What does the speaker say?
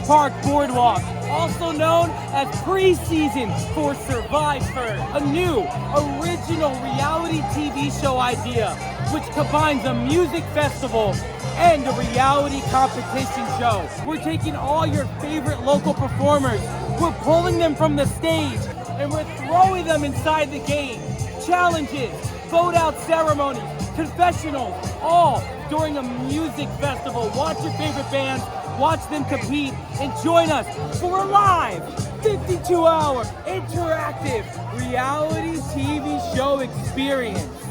Park Boardwalk, also known as Preseason for SurviFern, a new, original reality TV show idea which combines a music festival and a reality competition show. We're taking all your favorite local performers, we're pulling them from the stage, and we're throwing them inside the game. Challenges, vote-out ceremonies, confessionals, all during a music festival. Watch your favorite bands, watch them compete, and join us for a live 52-hour interactive reality TV show experience.